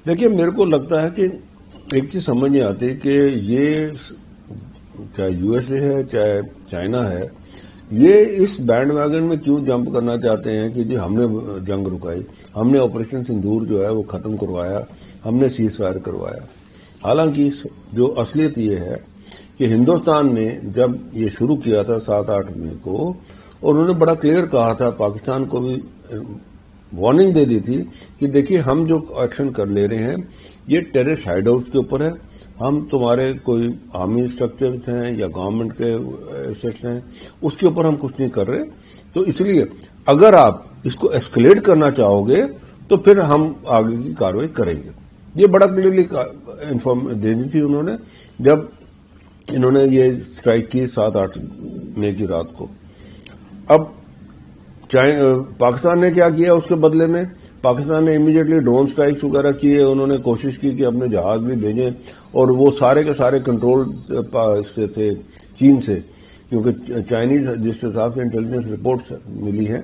دیکھیے میرے کو لگتا ہے کہ ایک چیز سمجھ نہیں آتی کہ یہ چاہے یو ایس اے ہے چاہے چائنا ہے، یہ اس بینڈ ویگن میں کیوں جمپ کرنا چاہتے ہیں کہ جی ہم نے جنگ رکائی، ہم نے آپریشن سندور جو ہے وہ ختم کروایا، ہم نے سیز فائر کروایا. حالانکہ جو اصلیت یہ ہے کہ ہندوستان نے جب یہ شروع کیا تھا 7-8 مئی کو، اور انہوں نے بڑا کلیئر کہا تھا، پاکستان کو بھی وارننگ دے دی تھی کہ دیکھیے ہم جو ایکشن کر لے رہے ہیں یہ ٹیررسٹ ہائیڈ آؤٹس کے اوپر ہے، ہم تمہارے کوئی آرمی اسٹرکچرز ہیں یا گورنمنٹ کے ایسٹس ہیں اس کے اوپر ہم کچھ نہیں کر رہے. تو اس لیے اگر آپ اس کو ایسکلیٹ کرنا چاہو گے تو پھر ہم آگے کی کاروائی کریں گے. یہ بڑا کلیئرلی انفارم دے دی تھی انہوں نے جب انہوں نے یہ اسٹرائک کی 7-8 مئی کی رات کو. اب پاکستان نے کیا کیا اس کے بدلے میں؟ پاکستان نے امیڈیٹلی ڈرون اسٹرائکس وغیرہ کیے، انہوں نے کوشش کی کہ اپنے جہاز بھی بھیجیں، اور وہ سارے کے سارے کنٹرول سے تھے چین سے، کیونکہ چائنیز جس حساب سے انٹیلیجنس رپورٹس ملی ہیں،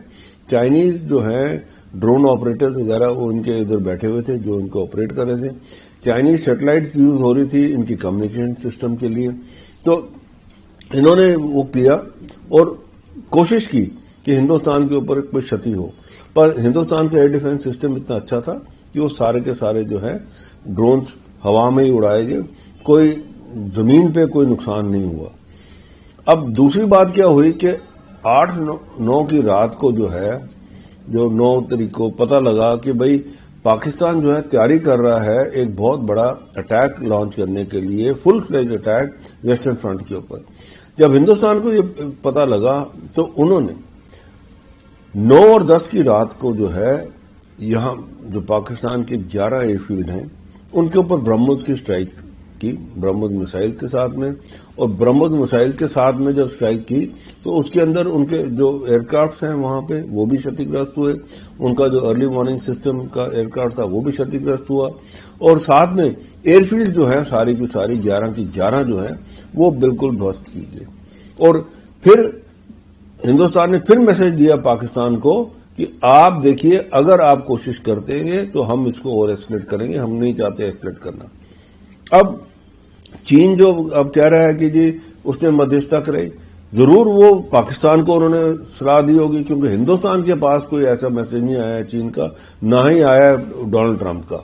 چائنیز جو ہیں ڈرون آپریٹرز وغیرہ وہ ان کے ادھر بیٹھے ہوئے تھے جو ان کو آپریٹ کر رہے تھے. چائنیز سیٹلائٹس یوز ہو رہی تھی ان کی کمیونیکیشن سسٹم کے لیے. تو انہوں نے وہ کیا اور کوشش کی کہ ہندوستان کے اوپر کوئی شتی ہو، پر ہندوستان کا ایئر ڈیفنس سسٹم اتنا اچھا تھا کہ وہ سارے کے سارے جو ہے ڈرونز ہوا میں ہی اڑائے گئے، کوئی زمین پہ کوئی نقصان نہیں ہوا. اب دوسری بات کیا ہوئی کہ 8-9 کی رات کو جو ہے جو 9 تاریخ کو پتہ لگا کہ بھئی پاکستان جو ہے تیاری کر رہا ہے ایک بہت بڑا اٹیک لانچ کرنے کے لیے، فل فلیج اٹیک ویسٹرن فرنٹ کے اوپر. جب ہندوستان کو یہ پتہ لگا تو انہوں نے 9 اور 10 کی رات کو جو ہے یہاں جو پاکستان کے 11 ایئر فیلڈ ہیں ان کے اوپر برہموس کی اسٹرائک کی، برہموس میسائل کے ساتھ میں. اور برہموس میسائل کے ساتھ میں جب اسٹرائک کی تو اس کے اندر ان کے جو ایئر کرافٹس ہیں وہاں پہ وہ بھی شتی گرست ہوئے، ان کا جو ارلی وارننگ سسٹم کا ایئر کرافٹ تھا وہ بھی شتی گرست ہوا، اور ساتھ میں ایئر فیلڈ جو ہے ساری کی ساری 11 کی 11 جو ہیں وہ بالکل دھوست کی گئی. اور پھر ہندوستان نے پھر میسج دیا پاکستان کو کہ آپ دیکھیے اگر آپ کوشش کرتے ہیں تو ہم اس کو اور ایسکلیٹ کریں گے، ہم نہیں چاہتے ایسکلیٹ کرنا. اب چین جو اب کہہ رہا ہے کہ جی اس نے مدھیستہ کرائی، ضرور وہ پاکستان کو انہوں نے صلاح دی ہوگی، کیونکہ ہندوستان کے پاس کوئی ایسا میسج نہیں آیا ہے چین کا، نہ ہی آیا ہے ڈونلڈ ٹرمپ کا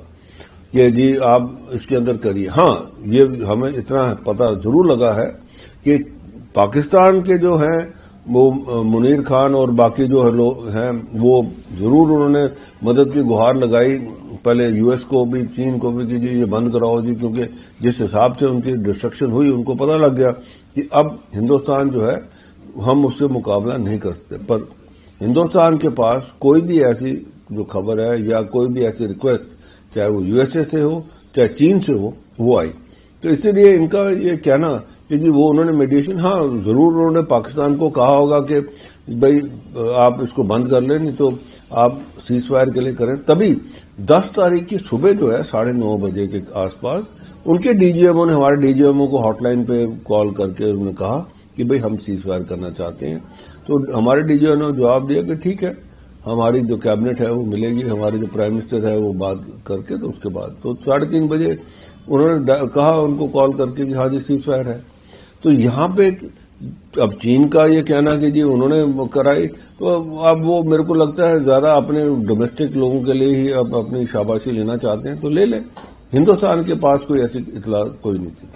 کہ جی آپ اس کے اندر کریے. ہاں یہ ہمیں اتنا پتہ ضرور لگا ہے کہ پاکستان کے جو ہیں وہ منیر خان اور باقی جو لوگ ہیں وہ ضرور انہوں نے مدد کی گہار لگائی، پہلے یو ایس کو بھی چین کو بھی کہ جی یہ بند کراؤ جی، کیونکہ جس حساب سے ان کی ڈسٹرکشن ہوئی ان کو پتہ لگ گیا کہ اب ہندوستان جو ہے ہم اس سے مقابلہ نہیں کر سکتے. پر ہندوستان کے پاس کوئی بھی ایسی جو خبر ہے یا کوئی بھی ایسی ریکویسٹ چاہے وہ یو ایس اے سے ہو چاہے چین سے ہو وہ آئی. تو اسی لیے ان کا یہ کہنا کہ جی وہ انہوں نے میڈیشن، ہاں ضرور انہوں نے پاکستان کو کہا ہوگا کہ بھائی آپ اس کو بند کر لیں، نہیں تو آپ سیز فائر کے لیے کریں. تبھی 10 تاریخ کی صبح جو ہے 9:30 بجے کے آس پاس ان کے ڈی جی ایم او نے ہمارے ڈی جی ایم او کو ہاٹ لائن پہ کال کر کے انہوں نے کہا کہ بھئی ہم سیز فائر کرنا چاہتے ہیں. تو ہمارے ڈی جی ایم نے جواب دیا کہ ٹھیک ہے، ہماری جو کیبنٹ ہے وہ ملے گی، ہمارے جو پرائم منسٹر ہے وہ بات کر کے، تو اس کے بعد تو 3:30 بجے انہوں نے کہا ان کو کال کر کے کہ ہاں جی سیز فائر ہے. تو یہاں پہ اب چین کا یہ کہنا کہ جی انہوں نے کرائی، تو اب وہ میرے کو لگتا ہے زیادہ اپنے ڈومیسٹک لوگوں کے لیے ہی اب اپنی شاباشی لینا چاہتے ہیں تو لے لیں. ہندوستان کے پاس کوئی ایسی اطلاع کوئی نہیں تھی.